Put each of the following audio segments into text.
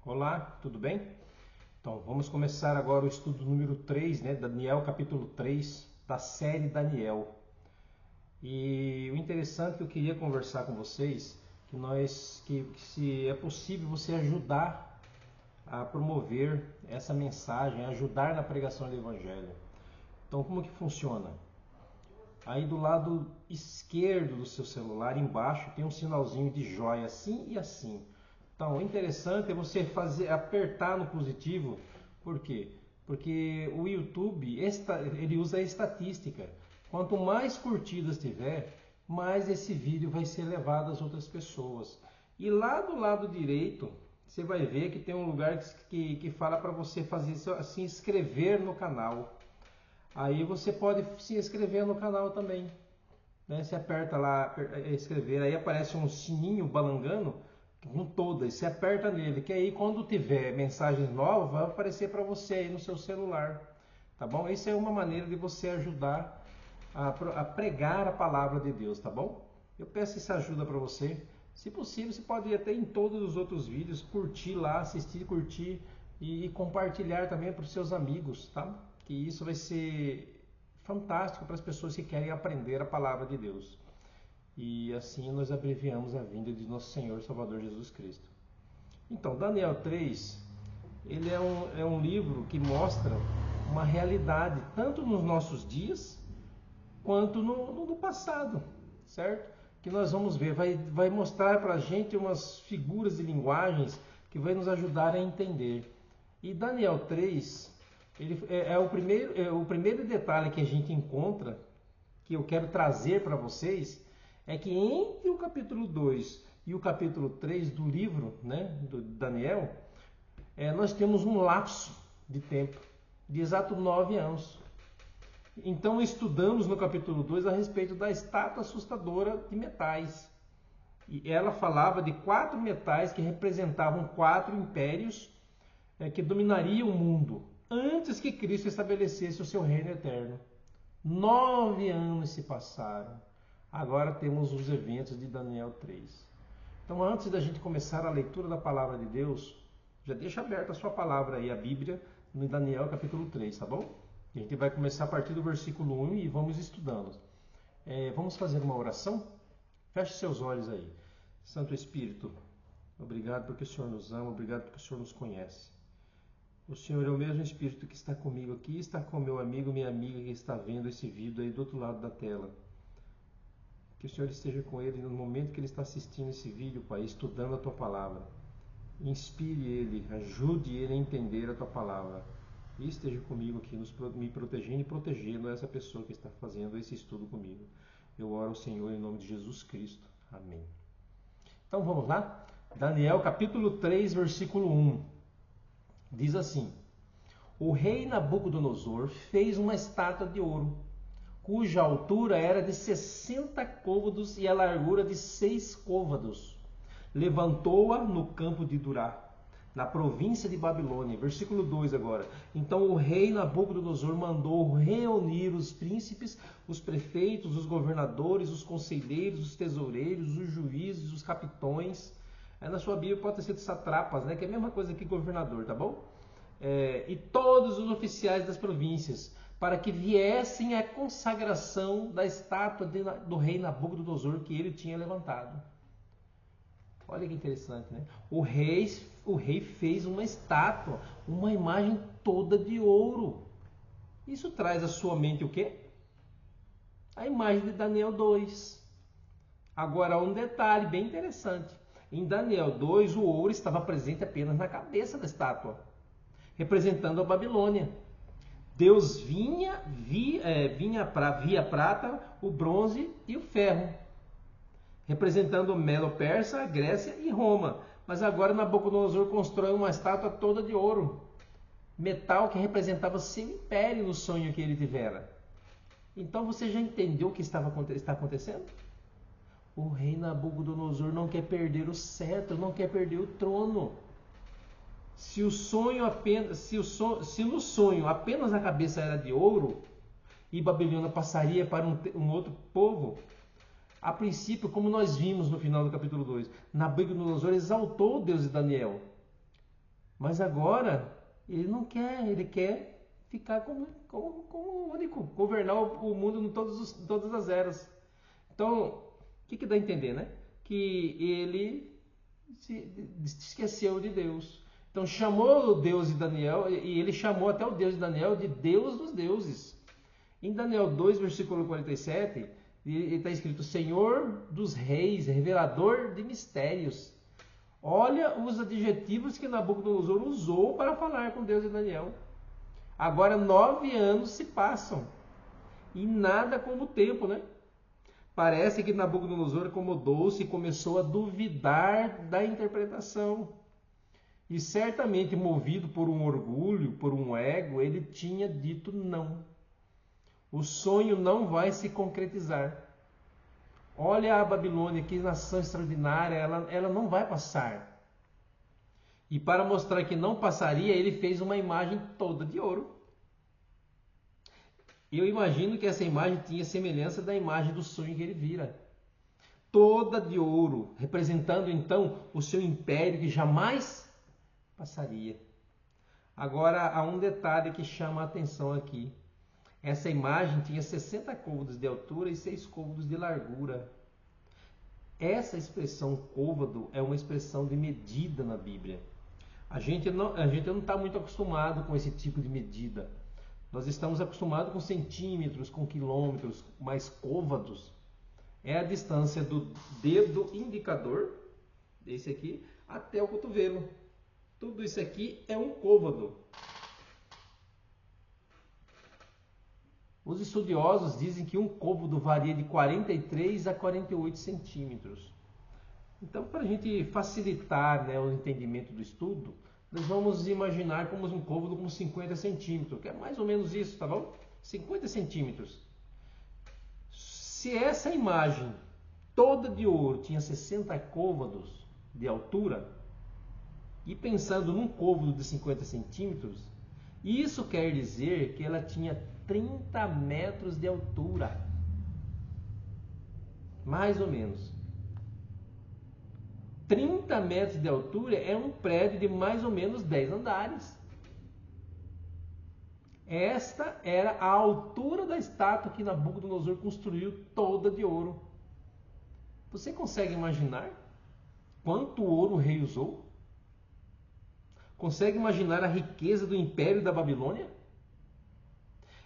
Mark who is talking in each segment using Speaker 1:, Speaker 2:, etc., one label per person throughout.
Speaker 1: Olá, tudo bem? Então, vamos começar agora o estudo número 3, né? Daniel, capítulo 3, da série Daniel. E o interessante que eu queria conversar com vocês, que se é possível você ajudar a promover essa mensagem, ajudar na pregação do Evangelho. Então, como que funciona? Aí do lado esquerdo do seu celular, embaixo, tem um sinalzinho de joia, assim e assim. Então, o interessante é você apertar no positivo. Por quê? Porque o YouTube, ele usa a estatística. Quanto mais curtidas tiver, mais esse vídeo vai ser levado às outras pessoas. E lá do lado direito, você vai ver que tem um lugar que fala para você se inscrever no canal. Aí você pode se inscrever no canal também, né? Você aperta lá, inscrever, aí aparece um sininho balangando com todas. Você aperta nele, que aí quando tiver mensagens novas, vai aparecer para você aí no seu celular, tá bom? Isso é uma maneira de você ajudar a pregar a palavra de Deus, tá bom? Eu peço essa ajuda para você. Se possível, você pode ir até em todos os outros vídeos, curtir lá, assistir, curtir e compartilhar também para os seus amigos, tá? Que isso vai ser fantástico para as pessoas que querem aprender a palavra de Deus. E assim nós abreviamos a vinda de nosso Senhor e Salvador Jesus Cristo. Então, Daniel 3, ele é um livro que mostra uma realidade tanto nos nossos dias quanto no passado, certo? Que nós vamos ver, vai mostrar para a gente umas figuras e linguagens que vai nos ajudar a entender. E Daniel 3, ele o primeiro detalhe que a gente encontra, que eu quero trazer para vocês, é que entre o capítulo 2 e o capítulo 3 do livro, né, do Daniel, nós temos um lapso de tempo de exato 9 anos. Então estudamos no capítulo 2 a respeito da estátua assustadora de metais. E ela falava de 4 metais que representavam 4 impérios que dominariam o mundo antes que Cristo estabelecesse o seu reino eterno. 9 anos se passaram. Agora temos os eventos de Daniel 3. Então, antes da gente começar a leitura da palavra de Deus, já deixa aberta a sua palavra aí, a Bíblia, no Daniel capítulo 3, tá bom? A gente vai começar a partir do versículo 1 e vamos estudando. Vamos fazer uma oração? Feche seus olhos aí. Santo Espírito, obrigado porque o Senhor nos ama, obrigado porque o Senhor nos conhece. O Senhor é o mesmo Espírito que está comigo aqui, está com meu amigo, minha amiga que está vendo esse vídeo aí do outro lado da tela. Que o Senhor esteja com ele no momento que ele está assistindo esse vídeo, Pai, estudando a Tua Palavra. Inspire ele, ajude ele a entender a Tua Palavra. E esteja comigo aqui, me protegendo e protegendo essa pessoa que está fazendo esse estudo comigo. Eu oro ao Senhor em nome de Jesus Cristo. Amém. Então vamos lá? Daniel capítulo 3, versículo 1. Diz assim: O rei Nabucodonosor fez uma estátua de ouro, cuja altura era de 60 côvados e a largura de 6 côvados. Levantou-a no campo de Durá, na província de Babilônia. Versículo 2 agora. Então o rei Nabucodonosor mandou reunir os príncipes, os prefeitos, os governadores, os conselheiros, os tesoureiros, os juízes, os capitões. Na sua Bíblia pode ter sido satrapas, né? Que é a mesma coisa que governador, tá bom? E todos os oficiais das províncias, para que viessem à consagração da estátua do rei Nabucodonosor que ele tinha levantado. Olha que interessante, né? O rei fez uma estátua, uma imagem toda de ouro. Isso traz à sua mente o quê? A imagem de Daniel 2. Agora, um detalhe bem interessante. Em Daniel 2, o ouro estava presente apenas na cabeça da estátua, representando a Babilônia. Deus via prata, o bronze e o ferro, representando o Medo-Persa, a Grécia e Roma. Mas agora Nabucodonosor constrói uma estátua toda de ouro, metal que representava seu império no sonho que ele tivera. Então você já entendeu o que está acontecendo? O rei Nabucodonosor não quer perder o cetro, não quer perder o trono. Se no sonho apenas a cabeça era de ouro e Babilônia passaria para um outro povo, a princípio, como nós vimos no final do capítulo 2, Nabucodonosor exaltou o Deus de Daniel. Mas agora ele não quer, ele quer ficar como único, governar o mundo em todas as eras. Então, o que dá a entender, né? Que ele se esqueceu de Deus. Então chamou o Deus de Daniel, e ele chamou até o Deus de Daniel de Deus dos deuses. Em Daniel 2, versículo 47, está escrito: Senhor dos reis, revelador de mistérios. Olha os adjetivos que Nabucodonosor usou para falar com Deus de Daniel. Agora 9 anos se passam e nada como o tempo, né? Parece que Nabucodonosor acomodou-se e começou a duvidar da interpretação. E certamente, movido por um orgulho, por um ego, ele tinha dito não. O sonho não vai se concretizar. Olha a Babilônia, que nação extraordinária, ela não vai passar. E para mostrar que não passaria, ele fez uma imagem toda de ouro. Eu imagino que essa imagem tinha semelhança da imagem do sonho que ele vira. Toda de ouro, representando então o seu império que jamais passaria. Agora há um detalhe que chama a atenção aqui. Essa imagem tinha 60 côvados de altura e 6 côvados de largura. Essa expressão côvado é uma expressão de medida na Bíblia. A gente não está muito acostumado com esse tipo de medida. Nós estamos acostumados com centímetros, com quilômetros, mas côvados é a distância do dedo indicador, esse aqui, até o cotovelo. Tudo isso aqui é um côvado. Os estudiosos dizem que um côvado varia de 43 a 48 centímetros. Então, para a gente facilitar, né, o entendimento do estudo, nós vamos imaginar como um côvado com 50 centímetros, que é mais ou menos isso, tá bom? 50 centímetros. Se essa imagem toda de ouro tinha 60 côvados de altura, e pensando num côvado de 50 centímetros, isso quer dizer que ela tinha 30 metros de altura. Mais ou menos. 30 metros de altura é um prédio de mais ou menos 10 andares. Esta era a altura da estátua que Nabucodonosor construiu toda de ouro. Você consegue imaginar quanto ouro o rei usou? Consegue imaginar a riqueza do império da Babilônia?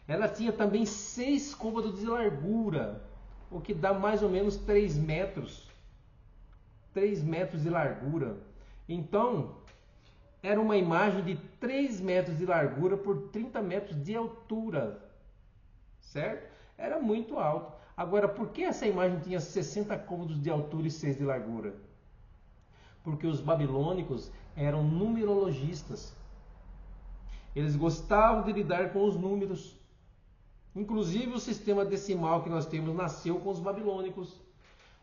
Speaker 1: Ela tinha também 6 côvados de largura, o que dá mais ou menos 3 metros. 3 metros de largura. Então, era uma imagem de 3 metros de largura por 30 metros de altura. Certo? Era muito alto. Agora, por que essa imagem tinha 60 côvados de altura e 6 de largura? Porque os babilônicos eram numerologistas. Eles gostavam de lidar com os números. Inclusive o sistema decimal que nós temos nasceu com os babilônicos.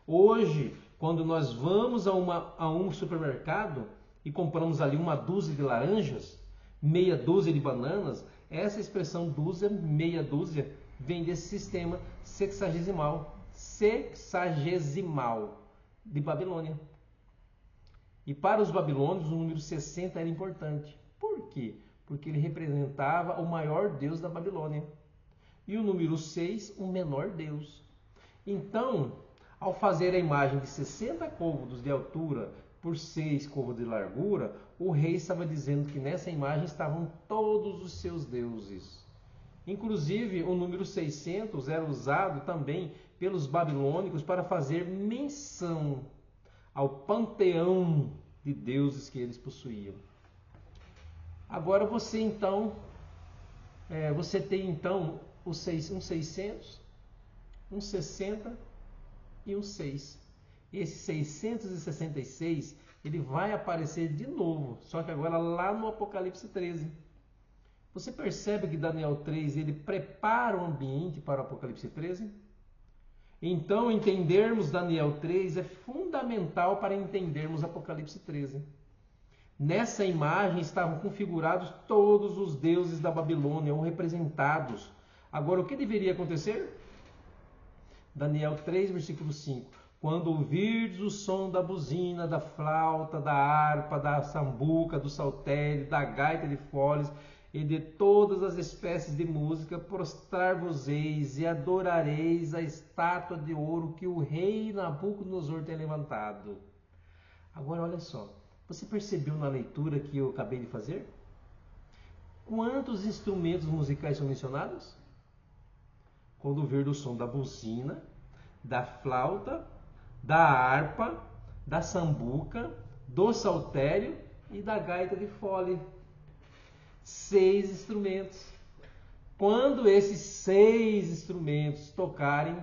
Speaker 1: Hoje, quando nós vamos a um supermercado e compramos ali uma dúzia de laranjas, meia dúzia de bananas, essa expressão dúzia, meia dúzia, vem desse sistema sexagesimal de Babilônia. E para os babilônios o número 60 era importante. Por quê? Porque ele representava o maior deus da Babilônia. E o número 6, o menor deus. Então, ao fazer a imagem de 60 côvados de altura por 6 côvados de largura, o rei estava dizendo que nessa imagem estavam todos os seus deuses. Inclusive, o número 600 era usado também pelos babilônicos para fazer menção ao panteão de deuses que eles possuíam. Agora você tem então um 600, um 60 e um 6. Esse 666 ele vai aparecer de novo, só que agora lá no Apocalipse 13. Você percebe que Daniel 3 ele prepara o ambiente para o Apocalipse 13? Então, entendermos Daniel 3 é fundamental para entendermos Apocalipse 13. Nessa imagem estavam configurados todos os deuses da Babilônia, ou representados. Agora, o que deveria acontecer? Daniel 3, versículo 5. quando ouvirdes o som da buzina, da flauta, da harpa, da sambuca, do saltério, da gaita de foles e de todas as espécies de música, prostrar-vos-eis e adorareis a estátua de ouro que o rei Nabucodonosor tem levantado. Agora olha só, você percebeu na leitura que eu acabei de fazer? Quantos instrumentos musicais são mencionados? Quando ouvir o som da buzina, da flauta, da harpa, da sambuca, do saltério e da gaita de fole. 6 instrumentos. Quando esses 6 instrumentos tocarem,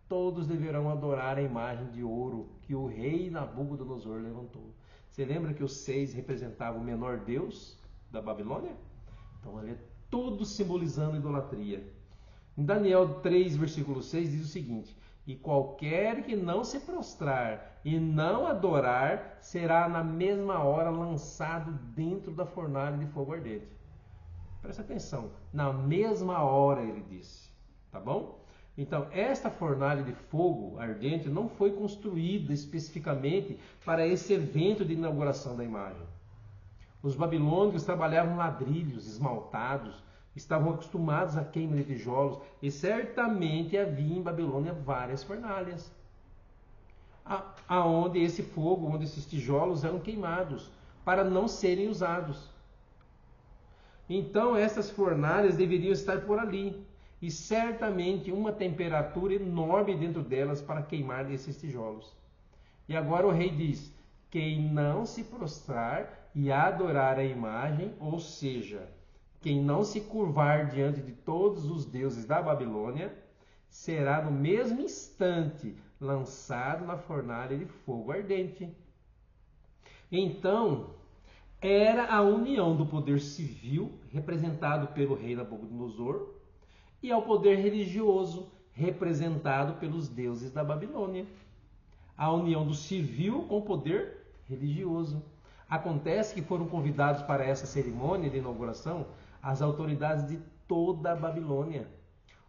Speaker 1: todos deverão adorar a imagem de ouro que o rei Nabucodonosor levantou. Você lembra que os 6 representavam o menor deus da Babilônia? Então, ali é tudo simbolizando idolatria. Em Daniel 3, versículo 6, diz o seguinte: e qualquer que não se prostrar e não adorar, será na mesma hora lançado dentro da fornalha de fogo ardente. Presta atenção, na mesma hora ele disse, tá bom? Então, esta fornalha de fogo ardente não foi construída especificamente para esse evento de inauguração da imagem. Os babilônicos trabalhavam ladrilhos esmaltados, estavam acostumados à queima de tijolos e certamente havia em Babilônia várias fornalhas, aonde esse fogo, onde esses tijolos eram queimados para não serem usados. Então essas fornalhas deveriam estar por ali e certamente uma temperatura enorme dentro delas para queimar esses tijolos. E agora o rei diz: quem não se prostrar e adorar a imagem, ou seja, quem não se curvar diante de todos os deuses da Babilônia, será no mesmo instante lançado na fornalha de fogo ardente. Então, era a união do poder civil, representado pelo rei Nabucodonosor, e ao poder religioso, representado pelos deuses da Babilônia. A união do civil com o poder religioso. Acontece que foram convidados para essa cerimônia de inauguração as autoridades de toda a Babilônia.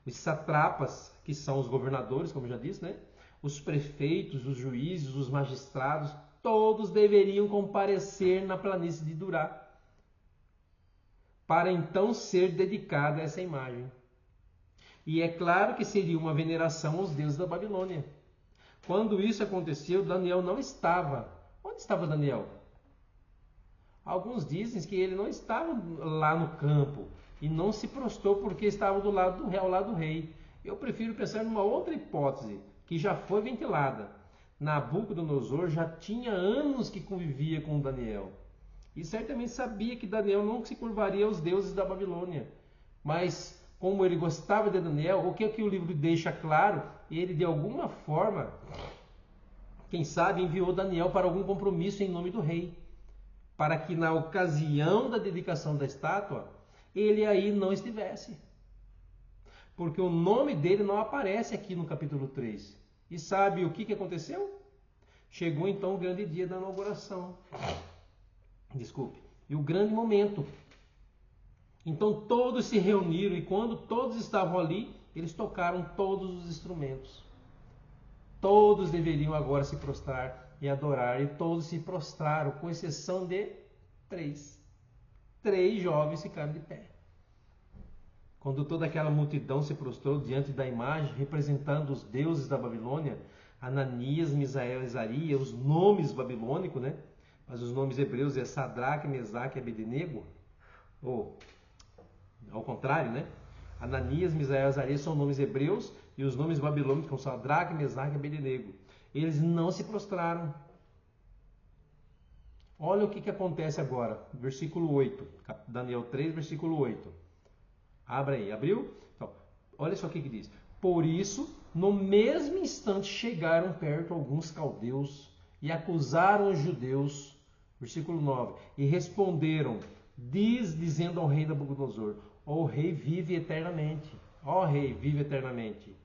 Speaker 1: Os satrapas, que são os governadores, como eu já disse, né? Os prefeitos, os juízes, os magistrados, todos deveriam comparecer na planície de Durá, para então ser dedicada a essa imagem. E é claro que seria uma veneração aos deuses da Babilônia. Quando isso aconteceu, Daniel não estava. Onde estava Daniel? Alguns dizem que ele não estava lá no campo e não se prostrou porque estava do lado do rei, ao lado do rei. Eu prefiro pensar numa outra hipótese que já foi ventilada. Nabucodonosor já tinha anos que convivia com Daniel e certamente sabia que Daniel não se curvaria aos deuses da Babilônia. Mas como ele gostava de Daniel, o que é que o livro deixa claro? Ele de alguma forma, quem sabe, enviou Daniel para algum compromisso em nome do rei, para que na ocasião da dedicação da estátua, ele aí não estivesse. Porque o nome dele não aparece aqui no capítulo 3. E sabe o que aconteceu? Chegou então o grande dia da inauguração. Desculpe. E o grande momento. Então todos se reuniram e quando todos estavam ali, eles tocaram todos os instrumentos. Todos deveriam agora se prostrar e adorar, e todos se prostraram, com exceção de 3. 3 jovens ficaram de pé. Quando toda aquela multidão se prostrou diante da imagem, representando os deuses da Babilônia, Ananias, Misael e Azarias, os nomes babilônicos, né? Mas os nomes hebreus é Sadraque, Mesaque e Abednego, ou ao contrário, né? Ananias, Misael e Azarias são nomes hebreus e os nomes babilônicos são Sadraque, Mesaque e Abednego. Eles não se prostraram. Olha o que acontece agora, versículo 8, Daniel 3, versículo 8. Abra aí, abriu? Então, olha só o que diz. Por isso, no mesmo instante chegaram perto alguns caldeus e acusaram os judeus, versículo 9, e responderam, dizendo ao rei Nabucodonosor: ó rei, vive eternamente. Ó rei, vive eternamente.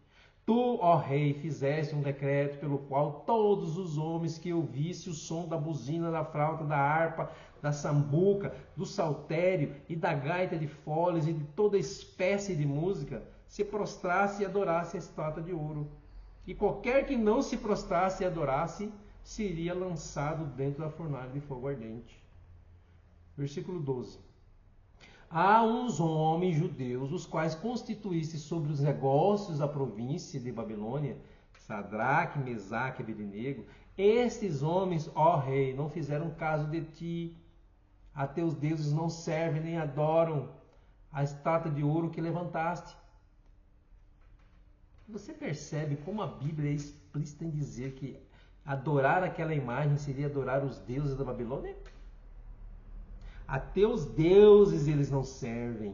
Speaker 1: Tu, ó rei, fizeste um decreto pelo qual todos os homens que ouvissem o som da buzina, da flauta, da harpa, da sambuca, do saltério e da gaita de foles e de toda espécie de música se prostrasse e adorasse a estátua de ouro. E qualquer que não se prostrasse e adorasse, seria lançado dentro da fornalha de fogo ardente. Versículo 12. Há uns homens judeus, os quais constituísse sobre os negócios da província de Babilônia, Sadraque, Mesaque e Abednego. Estes homens, ó rei, não fizeram caso de ti. A teus deuses não servem nem adoram a estátua de ouro que levantaste. Você percebe como a Bíblia é explícita em dizer que adorar aquela imagem seria adorar os deuses da Babilônia? A teus deuses eles não servem.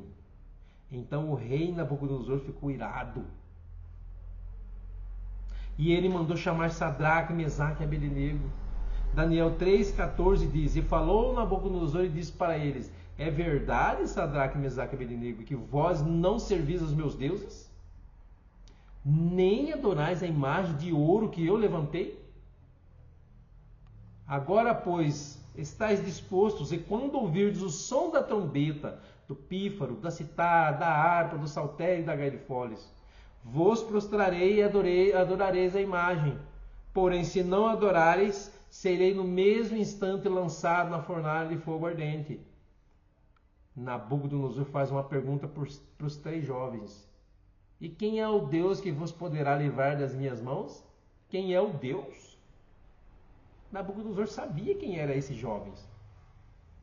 Speaker 1: Então o rei Nabucodonosor ficou irado. E ele mandou chamar Sadraque, Mesaque e Abednego. Daniel 3,14 diz: E falou Nabucodonosor e disse para eles: É verdade, Sadraque, Mesaque e Abednego, que vós não servis aos meus deuses? Nem adorais a imagem de ouro que eu levantei? Agora, pois, estáis dispostos, e quando ouvirdes o som da trombeta, do pífaro, da citar, da harpa, do saltério e da gaifoles, vos prostrarei e adorareis a imagem. Porém, se não adorareis, serei no mesmo instante lançado na fornalha de fogo ardente. Nabucodonosor faz uma pergunta para os 3 jovens. E quem é o Deus que vos poderá livrar das minhas mãos? Quem é o Deus? Nabucodonosor sabia quem eram esses jovens.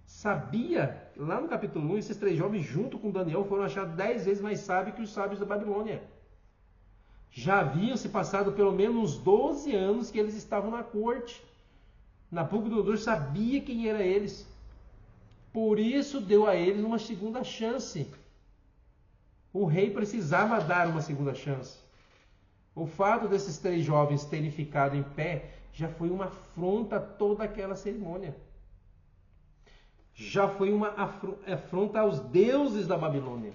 Speaker 1: Sabia, lá no capítulo 1, esses 3 jovens, junto com Daniel, foram achados 10 vezes mais sábios que os sábios da Babilônia. Já haviam se passado pelo menos uns 12 anos que eles estavam na corte. Nabucodonosor sabia quem eram eles. Por isso deu a eles uma segunda chance. O rei precisava dar uma segunda chance. O fato desses 3 jovens terem ficado em pé já foi uma afronta a toda aquela cerimônia. Já foi uma afronta aos deuses da Babilônia.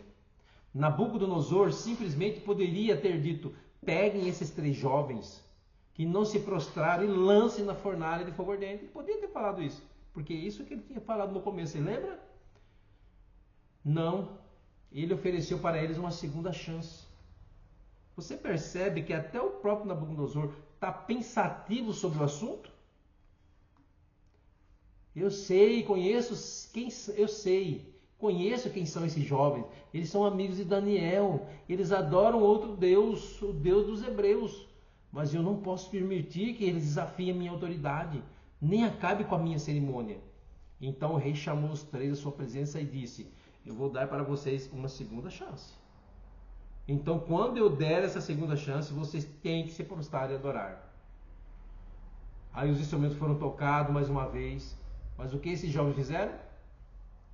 Speaker 1: Nabucodonosor simplesmente poderia ter dito: peguem esses 3 jovens que não se prostraram e lancem na fornalha de fogo ardente. Ele poderia ter falado isso, porque é isso que ele tinha falado no começo, você lembra? Não, ele ofereceu para eles uma segunda chance. Você percebe que até o próprio Nabucodonosor está pensativo sobre o assunto? Conheço quem são esses jovens. Eles são amigos de Daniel. Eles adoram outro Deus, o Deus dos hebreus. Mas eu não posso permitir que eles desafiem a minha autoridade, nem acabe com a minha cerimônia. Então o rei chamou os 3 à sua presença e disse: eu vou dar para vocês uma segunda chance. Então, quando eu der essa segunda chance, vocês têm que se prostrar e adorar. Aí os instrumentos foram tocados mais uma vez. Mas o que esses jovens fizeram?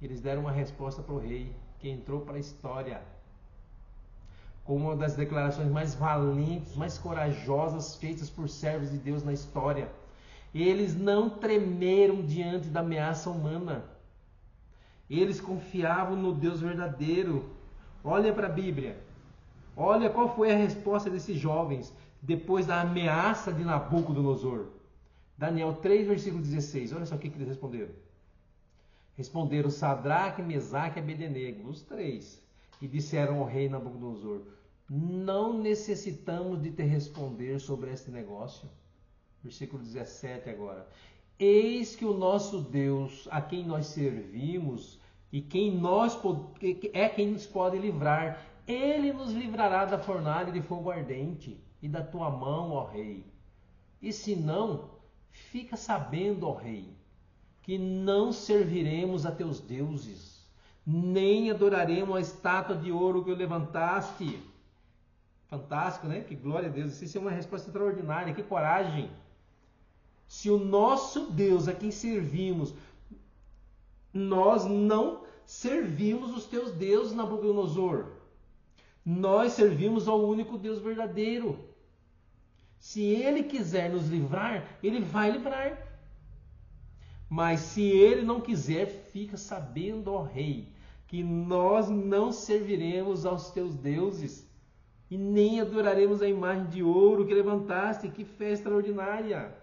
Speaker 1: Eles deram uma resposta para o rei, que entrou para a história como uma das declarações mais valentes, mais corajosas feitas por servos de Deus na história. Eles não tremeram diante da ameaça humana. Eles confiavam no Deus verdadeiro. Olha para a Bíblia. Olha qual foi a resposta desses jovens depois da ameaça de Nabucodonosor. Daniel 3, versículo 16. Olha só o que eles responderam. Responderam Sadraque, Mesaque e Abednego, os 3, e disseram ao rei Nabucodonosor: não necessitamos de te responder sobre este negócio. Versículo 17 agora. Eis que o nosso Deus, a quem nós servimos, e quem nos pode livrar, ele nos livrará da fornalha de fogo ardente e da tua mão, ó rei. E se não, fica sabendo, ó rei, que não serviremos a teus deuses, nem adoraremos a estátua de ouro que o levantaste. Fantástico, né? Que glória a Deus. Isso é uma resposta extraordinária. Que coragem. Se o nosso Deus a quem servimos, nós não servimos os teus deuses, Nabucodonosor. Nós servimos ao único Deus verdadeiro. Se ele quiser nos livrar, ele vai livrar. Mas se ele não quiser, fica sabendo, ó rei, que nós não serviremos aos teus deuses e nem adoraremos a imagem de ouro que levantaste. Que fé extraordinária!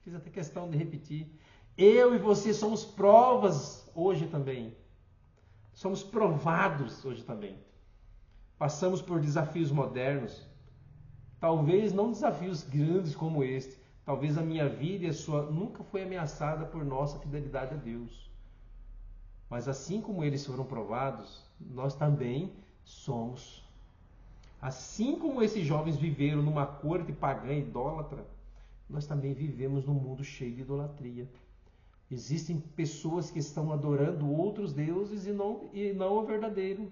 Speaker 1: Fiz até questão de repetir. Eu e você somos provas hoje também. Somos provados hoje também. Passamos por desafios modernos. Talvez não desafios grandes como este. Talvez a minha vida e a sua nunca foi ameaçada por nossa fidelidade a Deus. Mas assim como eles foram provados, nós também somos. Assim como esses jovens viveram numa corte pagã e idólatra, nós também vivemos num mundo cheio de idolatria. Existem pessoas que estão adorando outros deuses e não o verdadeiro.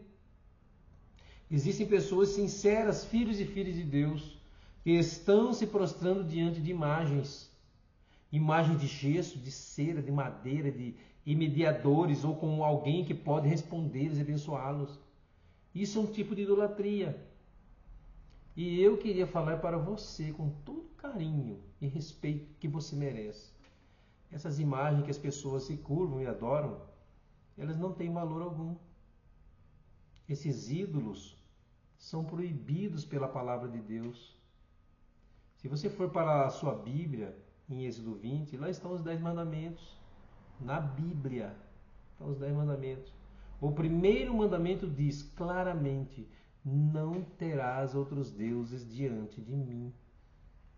Speaker 1: Existem pessoas sinceras, filhos e filhas de Deus, que estão se prostrando diante de imagens de gesso, de cera, de madeira, e mediadores, ou com alguém que pode responder-lhes e abençoá-los. Isso é um tipo de idolatria. E eu queria falar para você com todo carinho e respeito que você merece. Essas imagens que as pessoas se curvam e adoram, elas não têm valor algum. Esses ídolos são proibidos pela palavra de Deus. Se você for para a sua Bíblia, em Êxodo 20, lá estão os 10 mandamentos. Na Bíblia estão os 10 mandamentos. O primeiro mandamento diz claramente: não terás outros deuses diante de mim.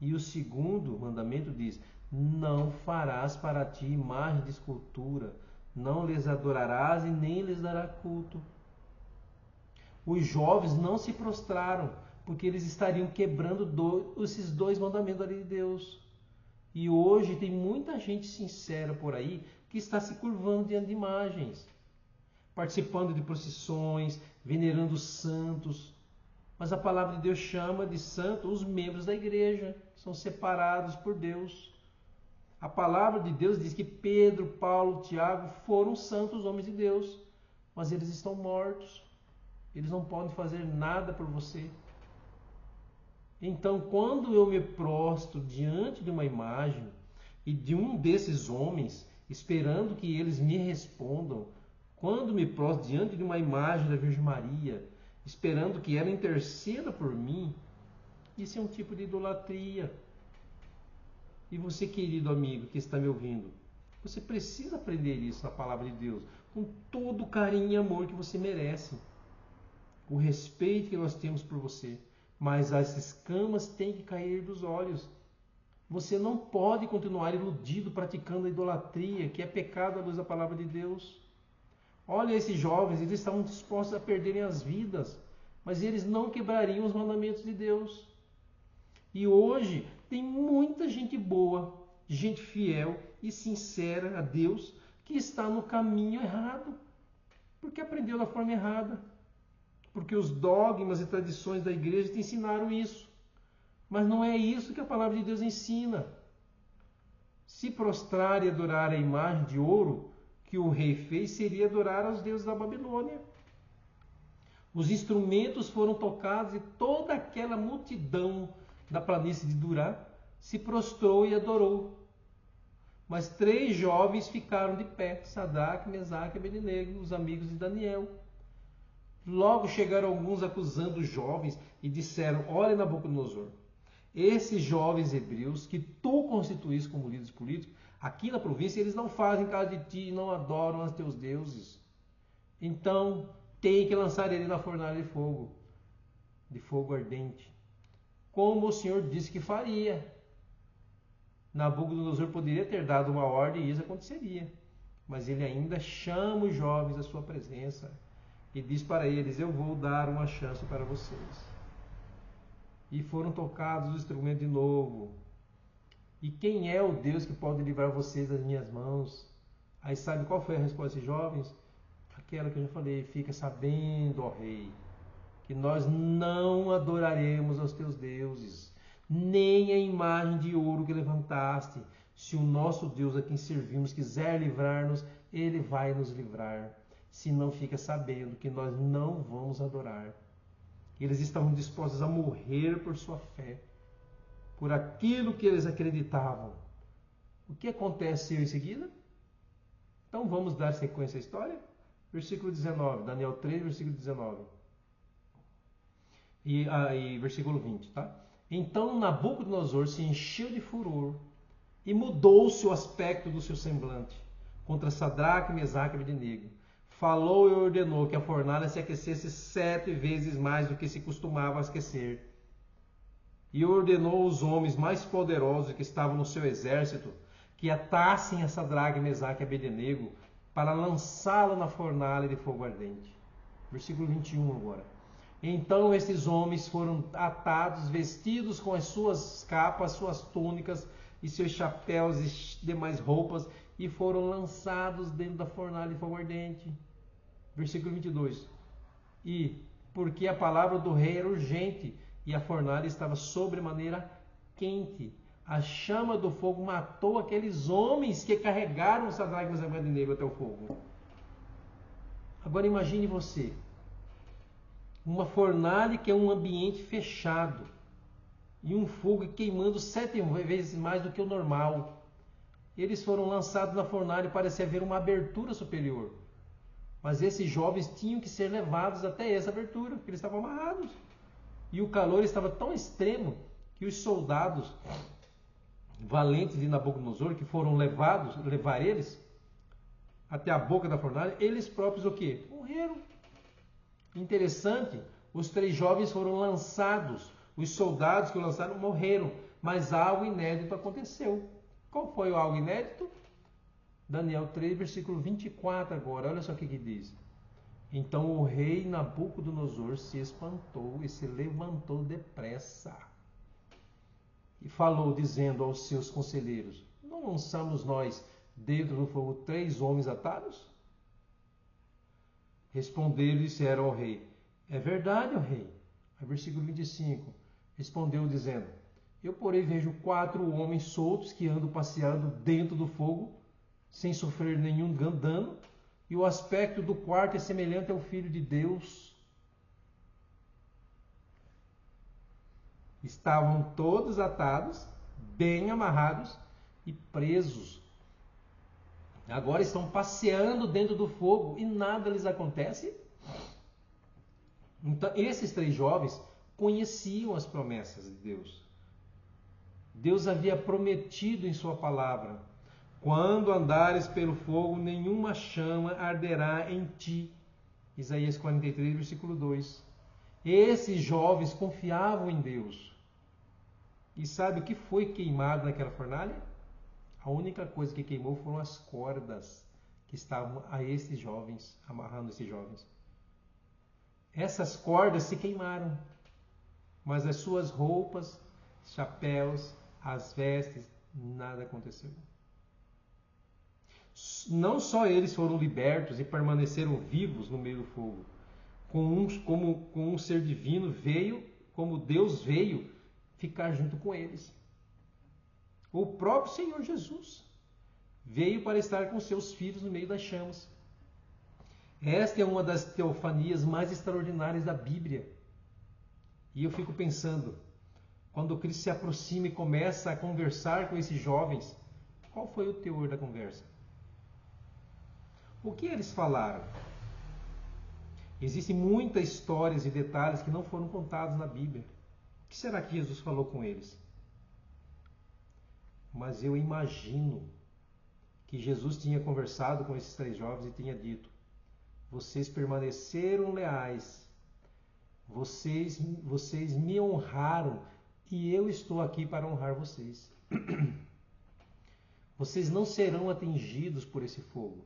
Speaker 1: E o segundo mandamento diz: não farás para ti imagem de escultura, não lhes adorarás e nem lhes dará culto. Os jovens não se prostraram, porque eles estariam quebrando esses 2 mandamentos da lei de Deus. E hoje tem muita gente sincera por aí que está se curvando diante de imagens, participando de procissões, venerando santos. Mas a palavra de Deus chama de santo os membros da igreja, que são separados por Deus. A palavra de Deus diz que Pedro, Paulo, Tiago foram santos homens de Deus, mas eles estão mortos. Eles não podem fazer nada por você. Então, quando eu me prostro diante de uma imagem e de um desses homens, esperando que eles me respondam, quando me prostro diante de uma imagem da Virgem Maria, esperando que ela interceda por mim, isso é um tipo de idolatria. E você, querido amigo que está me ouvindo, você precisa aprender isso na palavra de Deus, com todo o carinho e amor que você merece. O respeito que nós temos por você. Mas as escamas têm que cair dos olhos. Você não pode continuar iludido praticando a idolatria, que é pecado à luz da palavra de Deus. Olha esses jovens, eles estavam dispostos a perderem as vidas, mas eles não quebrariam os mandamentos de Deus. E hoje tem muita gente boa, gente fiel e sincera a Deus, que está no caminho errado, porque aprendeu da forma errada. Porque os dogmas e tradições da igreja te ensinaram isso. Mas não é isso que a palavra de Deus ensina. Se prostrar e adorar a imagem de ouro que o rei fez, seria adorar aos deuses da Babilônia. Os instrumentos foram tocados e toda aquela multidão da planície de Durá se prostrou e adorou. Mas 3 jovens ficaram de pé, Sadraque, Mesaque e Abednego, os amigos de Daniel. Logo chegaram alguns acusando os jovens e disseram: olha, Nabucodonosor, esses jovens hebreus que tu constituíste como líderes políticos, aqui na província eles não fazem caso de ti e não adoram os teus deuses. Então tem que lançar ele na fornalha de fogo ardente, como o Senhor disse que faria. Nabucodonosor poderia ter dado uma ordem e isso aconteceria. Mas ele ainda chama os jovens à sua presença e diz para eles: eu vou dar uma chance para vocês. E foram tocados os instrumentos de novo. E quem é o Deus que pode livrar vocês das minhas mãos? Aí sabe qual foi a resposta desses jovens? Aquela que eu já falei: fica sabendo, ó rei, que nós não adoraremos aos teus deuses, nem a imagem de ouro que levantaste. Se o nosso Deus a quem servimos quiser livrar-nos, ele vai nos livrar. Se não, fica sabendo que nós não vamos adorar. Eles estavam dispostos a morrer por sua fé, por aquilo que eles acreditavam. O que aconteceu em seguida? Então vamos dar sequência à história? Versículo 19, Daniel 3, versículo 19. E versículo 20, tá? Então Nabucodonosor se encheu de furor e mudou-se o aspecto do seu semblante contra Sadraque, Mesaque e Abednego. Falou e ordenou que a fornalha se aquecesse 7 vezes mais do que se costumava aquecer. e ordenou aos homens mais poderosos que estavam no seu exército que atassem a Sadraque, Mesaque e Abednego para lançá-lo na fornalha de fogo ardente. Versículo 21 agora. Então esses homens foram atados, vestidos com as suas capas, suas túnicas e seus chapéus e demais roupas, e foram lançados dentro da fornalha de fogo ardente. Versículo 22. E porque a palavra do rei era urgente, e a fornalha estava sobremaneira quente, a chama do fogo matou aqueles homens que carregaram Sadraque, Mesaque e Abednego até o fogo. Agora imagine você, uma fornalha que é um ambiente fechado, e um fogo queimando 7 vezes mais do que o normal. Eles foram lançados na fornalha e parecia haver uma abertura superior. Mas esses jovens tinham que ser levados até essa abertura, porque eles estavam amarrados. E o calor estava tão extremo que os soldados valentes de Nabucodonosor, que foram levar eles até a boca da fornalha, eles próprios o quê? Morreram. Interessante, os 3 jovens foram lançados, os soldados que o lançaram morreram, mas algo inédito aconteceu. Qual foi o algo inédito? Daniel 3, versículo 24 agora, olha só o que diz. Então o rei Nabucodonosor se espantou e se levantou depressa. E falou, dizendo aos seus conselheiros: não lançamos nós dentro do fogo 3 homens atados? Responderam e disseram ao rei: é verdade, ó rei. Versículo 25. Respondeu dizendo: eu porém vejo 4 homens soltos que andam passeando dentro do fogo, sem sofrer nenhum dano, e o aspecto do quarto é semelhante ao Filho de Deus. Estavam todos atados, bem amarrados e presos. Agora estão passeando dentro do fogo e nada lhes acontece. Então, esses 3 jovens conheciam as promessas de Deus. Deus havia prometido em sua palavra: quando andares pelo fogo, nenhuma chama arderá em ti. Isaías 43, versículo 2. Esses jovens confiavam em Deus. E sabe o que foi queimado naquela fornalha? A única coisa que queimou foram as cordas que estavam a esses jovens, amarrando esses jovens. Essas cordas se queimaram, mas as suas roupas, chapéus, as vestes, nada aconteceu. Não só eles foram libertos e permaneceram vivos no meio do fogo, como um ser divino veio, como Deus veio ficar junto com eles. O próprio Senhor Jesus veio para estar com seus filhos no meio das chamas. Esta é uma das teofanias mais extraordinárias da Bíblia. E eu fico pensando, quando Cristo se aproxima e começa a conversar com esses jovens, qual foi o teor da conversa? O que eles falaram? Existem muitas histórias e detalhes que não foram contados na Bíblia. O que será que Jesus falou com eles? Mas eu imagino que Jesus tinha conversado com esses 3 jovens e tinha dito: vocês permaneceram leais, vocês me honraram e eu estou aqui para honrar vocês. Vocês não serão atingidos por esse fogo.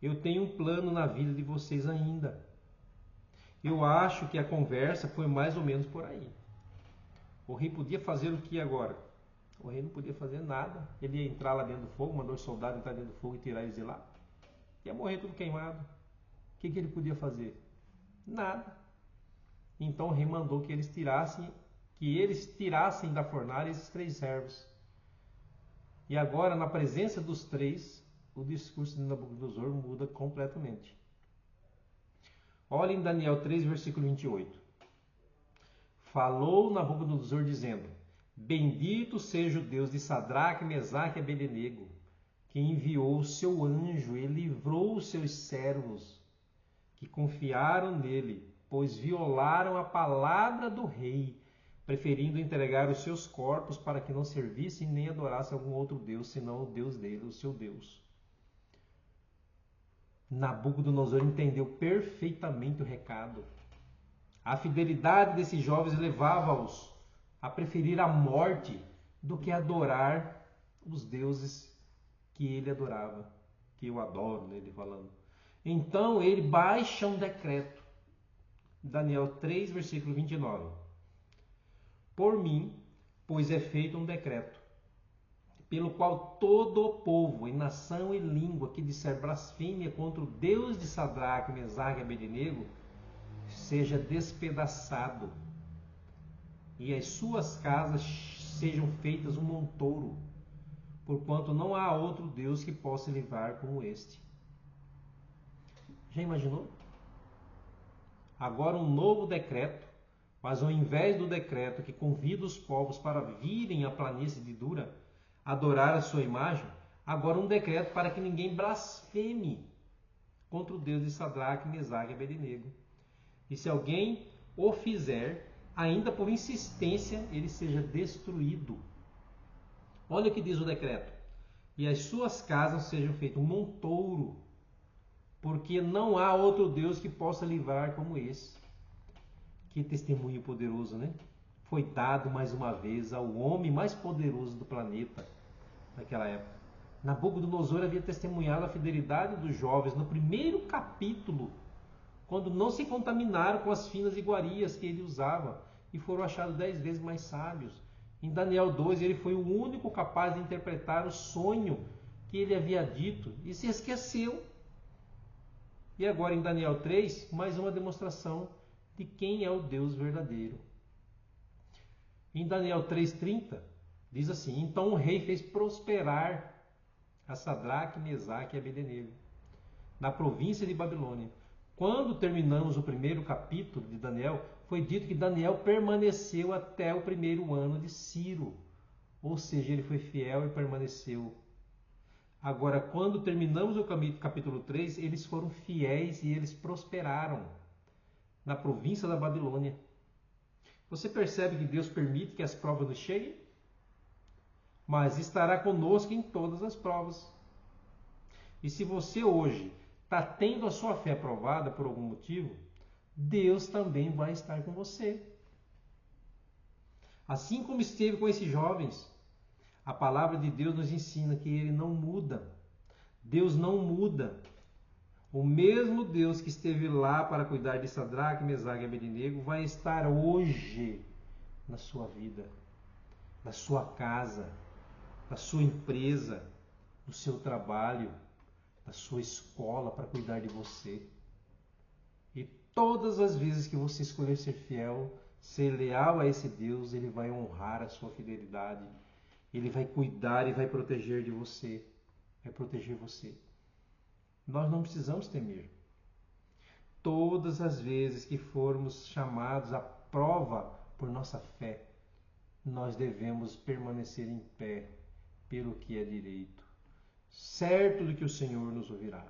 Speaker 1: Eu tenho um plano na vida de vocês ainda. Eu acho que a conversa foi mais ou menos por aí. O rei podia fazer o que agora? O rei não podia fazer nada. Ele ia entrar lá dentro do fogo, mandou os soldados entrar dentro do fogo e tirar eles de lá. Ia morrer tudo queimado. O que ele podia fazer? Nada. Então o rei mandou que eles tirassem da fornalha esses 3 servos. E agora, na presença dos 3, o discurso de Nabucodonosor muda completamente. Olha em Daniel 3, versículo 28. Falou Nabucodonosor dizendo: bendito seja o Deus de Sadraque, Mesaque e Abednego, que enviou o seu anjo e livrou os seus servos, que confiaram nele, pois violaram a palavra do rei, preferindo entregar os seus corpos para que não servissem nem adorassem algum outro Deus, senão o Deus dele, o seu Deus. Nabucodonosor entendeu perfeitamente o recado. A fidelidade desses jovens levava-os a preferir a morte do que adorar os deuses que ele adorava, que eu adoro, né, ele falando. Então ele baixa um decreto, Daniel 3, versículo 29. Por mim, pois é feito um decreto, pelo qual todo o povo, e nação e língua que disser blasfêmia contra o Deus de Sadraque, Mesaque e Abednego, seja despedaçado, e as suas casas sejam feitas um montouro, porquanto não há outro Deus que possa livrar como este. Já imaginou? Agora um novo decreto, mas ao invés do decreto que convida os povos para virem à planície de Dura, adorar a sua imagem, agora um decreto para que ninguém blasfeme contra o Deus de Sadraque, Mesaque e Abednego. E se alguém o fizer, ainda por insistência, ele seja destruído. Olha o que diz o decreto. E as suas casas sejam feitas um montouro, porque não há outro Deus que possa livrar como esse. Que testemunho poderoso, né? Foi dado mais uma vez ao homem mais poderoso do planeta naquela época. Nabucodonosor havia testemunhado a fidelidade dos jovens no primeiro capítulo, quando não se contaminaram com as finas iguarias que ele usava e foram achados 10 vezes mais sábios. Em Daniel 2, ele foi o único capaz de interpretar o sonho que ele havia dito e se esqueceu. E agora em Daniel 3, mais uma demonstração de quem é o Deus verdadeiro. Em Daniel 3,30, diz assim: então o rei fez prosperar a Sadraque, Mesaque e Abednego na província de Babilônia. Quando terminamos o primeiro capítulo de Daniel, foi dito que Daniel permaneceu até o primeiro ano de Ciro. Ou seja, ele foi fiel e permaneceu. Agora, quando terminamos o capítulo 3, eles foram fiéis e eles prosperaram na província da Babilônia. Você percebe que Deus permite que as provas nos cheguem? Mas estará conosco em todas as provas. E se você hoje está tendo a sua fé provada por algum motivo, Deus também vai estar com você. Assim como esteve com esses jovens, a palavra de Deus nos ensina que ele não muda. Deus não muda. O mesmo Deus que esteve lá para cuidar de Sadraque, Mesaque e Abednego vai estar hoje na sua vida, na sua casa, na sua empresa, no seu trabalho, na sua escola para cuidar de você. E todas as vezes que você escolher ser fiel, ser leal a esse Deus, ele vai honrar a sua fidelidade. Ele vai cuidar e vai proteger de você. Vai proteger você. Nós não precisamos temer. Todas as vezes que formos chamados à prova por nossa fé, nós devemos permanecer em pé pelo que é direito, certo de que o Senhor nos ouvirá.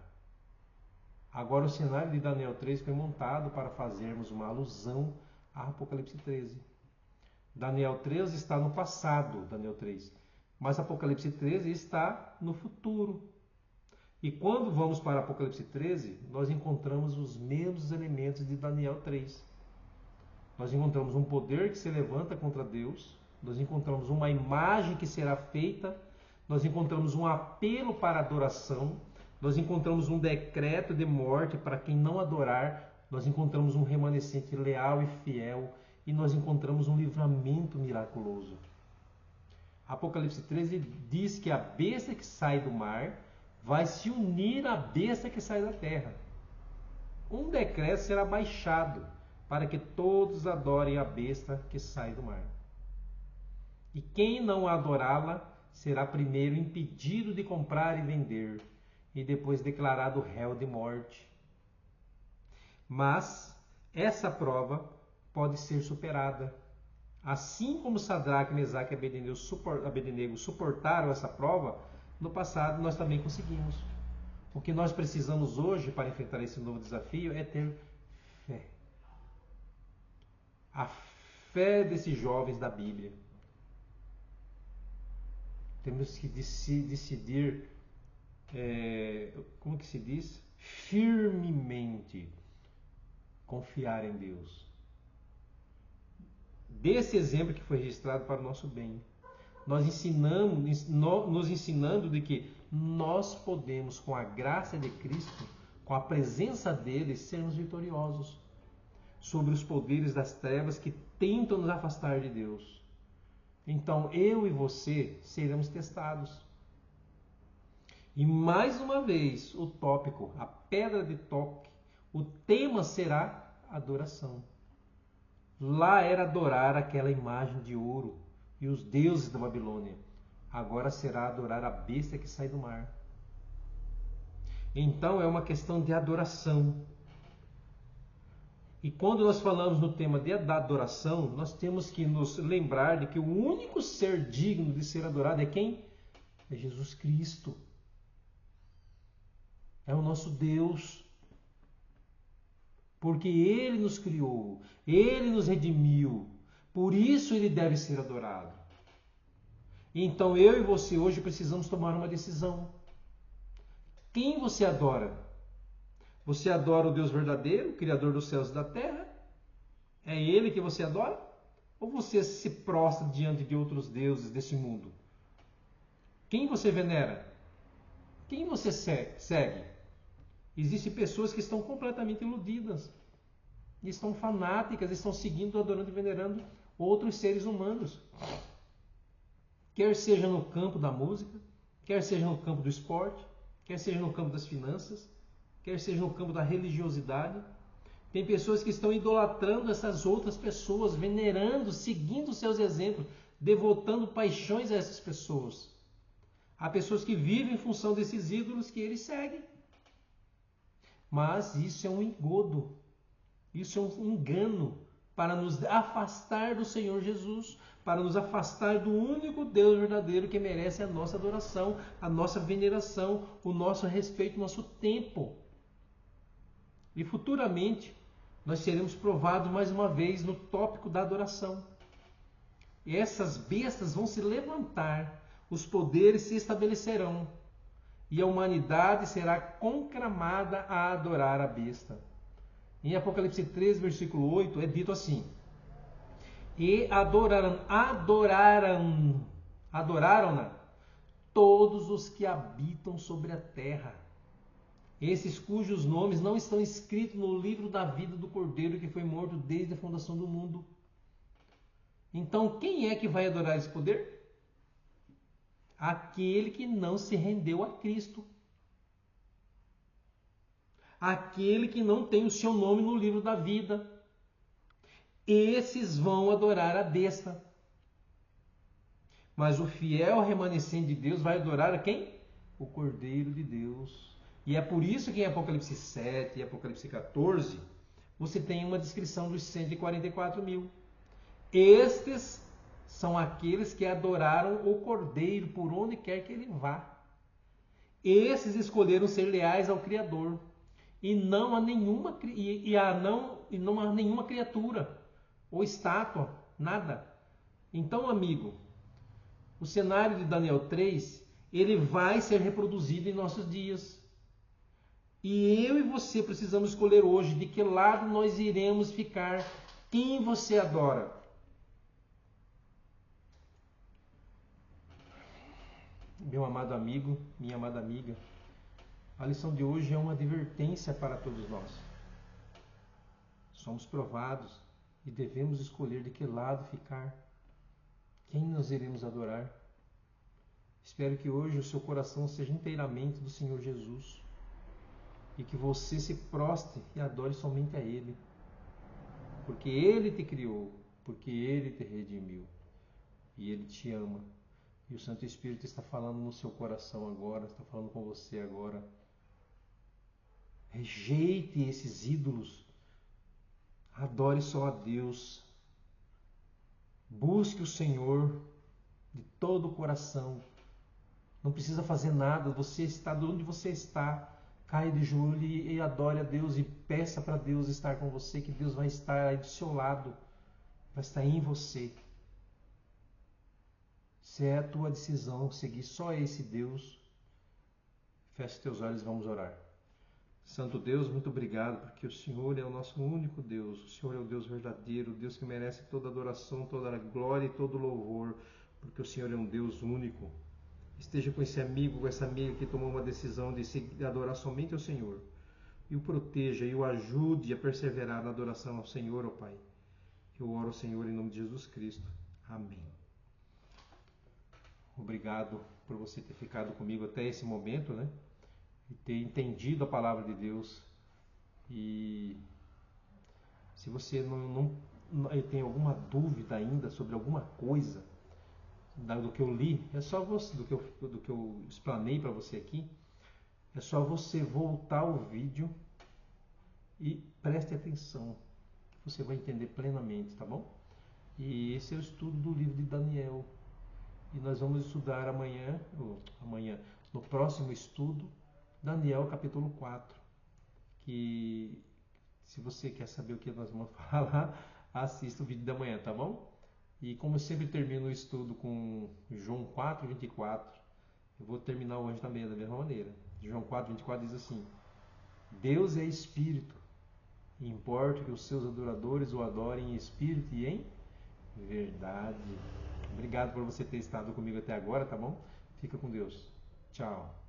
Speaker 1: Agora o cenário de Daniel 3 foi montado para fazermos uma alusão a Apocalipse 13. Daniel 13 está no passado, Daniel 3, mas Apocalipse 13 está no futuro. E quando vamos para Apocalipse 13, nós encontramos os mesmos elementos de Daniel 3. Nós encontramos um poder que se levanta contra Deus, nós encontramos uma imagem que será feita, nós encontramos um apelo para adoração, nós encontramos um decreto de morte para quem não adorar, nós encontramos um remanescente leal e fiel, e nós encontramos um livramento miraculoso. Apocalipse 13 diz que a besta que sai do mar vai se unir à besta que sai da terra. Um decreto será baixado para que todos adorem a besta que sai do mar. E quem não adorá-la será primeiro impedido de comprar e vender, e depois declarado réu de morte. Mas essa prova pode ser superada. Assim como Sadraque, Mesaque e Abednego suportaram essa prova, no passado nós também conseguimos. O que nós precisamos hoje para enfrentar esse novo desafio é ter fé. A fé desses jovens da Bíblia. Temos que decidir, como que se diz? Firmemente confiar em Deus. desse exemplo que foi registrado para o nosso bem. Nós nos ensinando de que nós podemos, com a graça de Cristo, com a presença dele, sermos vitoriosos sobre os poderes das trevas que tentam nos afastar de Deus. Então, eu e você seremos testados. E mais uma vez, o tópico, a pedra de toque, o tema será adoração. Lá era adorar aquela imagem de ouro e os deuses da Babilônia. Agora será adorar a besta que sai do mar. Então é uma questão de adoração. E quando nós falamos no tema da adoração, nós temos que nos lembrar de que o único ser digno de ser adorado é quem? É Jesus Cristo. É o nosso Deus. Porque Ele nos criou, Ele nos redimiu. Por isso Ele deve ser adorado. Então eu e você hoje precisamos tomar uma decisão. Quem você adora? Você adora o Deus verdadeiro, o Criador dos céus e da terra? É Ele que você adora? Ou você se prostra diante de outros deuses desse mundo? Quem você venera? Quem você segue? Existem pessoas que estão completamente iludidas, estão fanáticas, estão seguindo, adorando e venerando outros seres humanos. Quer seja no campo da música, quer seja no campo do esporte, quer seja no campo das finanças, quer seja no campo da religiosidade. Tem pessoas que estão idolatrando essas outras pessoas, venerando, seguindo seus exemplos, devotando paixões a essas pessoas. Há pessoas que vivem em função desses ídolos que eles seguem. Mas isso é um engodo, isso é um engano para nos afastar do Senhor Jesus, para nos afastar do único Deus verdadeiro que merece a nossa adoração, a nossa veneração, o nosso respeito, o nosso tempo. E futuramente nós seremos provados mais uma vez no tópico da adoração. E essas bestas vão se levantar, os poderes se estabelecerão, e a humanidade será conclamada a adorar a besta. Em Apocalipse 3, versículo 8, é dito assim: e adoraram-na todos os que habitam sobre a terra, esses cujos nomes não estão escritos no livro da vida do Cordeiro que foi morto desde a fundação do mundo. Então, quem é que vai adorar esse poder? Aquele que não se rendeu a Cristo. Aquele que não tem o seu nome no livro da vida. Esses vão adorar a besta. Mas o fiel remanescente de Deus vai adorar a quem? O Cordeiro de Deus. E é por isso que em Apocalipse 7 e Apocalipse 14, você tem uma descrição dos 144 mil. Estes são aqueles que adoraram o Cordeiro por onde quer que ele vá. Esses escolheram ser leais ao Criador e não a nenhuma criatura ou estátua, nada. Então, amigo, o cenário de Daniel 3, ele vai ser reproduzido em nossos dias. E eu e você precisamos escolher hoje de que lado nós iremos ficar. Quem você adora? Meu amado amigo, minha amada amiga, a lição de hoje é uma advertência para todos nós. Somos provados e devemos escolher de que lado ficar. Quem nós iremos adorar? Espero que hoje o seu coração seja inteiramente do Senhor Jesus e que você se prostre e adore somente a Ele, porque Ele te criou, porque Ele te redimiu e Ele te ama. E o Santo Espírito está falando no seu coração agora, está falando com você agora. Rejeite esses ídolos. Adore só a Deus. Busque o Senhor de todo o coração. Não precisa fazer nada. Você está de onde você está. Caia de joelho e adore a Deus e peça para Deus estar com você, que Deus vai estar aí do seu lado. Vai estar em você. Se é a tua decisão seguir só esse Deus, feche teus olhos e vamos orar. Santo Deus, muito obrigado, porque o Senhor é o nosso único Deus. O Senhor é o Deus verdadeiro, o Deus que merece toda adoração, toda a glória e todo louvor, porque o Senhor é um Deus único. Esteja com esse amigo, com essa amiga que tomou uma decisão de adorar somente ao Senhor. E o proteja e o ajude a perseverar na adoração ao Senhor, ó Pai. Eu oro ao Senhor em nome de Jesus Cristo. Amém. Obrigado por você ter ficado comigo até esse momento, né? E ter entendido a palavra de Deus. E se você não tem alguma dúvida ainda sobre alguma coisa do que eu li, é só você, do que eu explanei para você aqui, é só você voltar ao vídeo e preste atenção, que você vai entender plenamente, tá bom? E esse é o estudo do livro de Daniel. E nós vamos estudar amanhã, no próximo estudo, Daniel capítulo 4. Que se você quer saber o que nós vamos falar, assista o vídeo da manhã, tá bom? E como eu sempre termino o estudo com João 4:24, eu vou terminar hoje também da mesma maneira. João 4:24 diz assim: Deus é espírito, e importa que os seus adoradores o adorem em espírito e em verdade. Obrigado por você ter estado comigo até agora, tá bom? Fica com Deus. Tchau.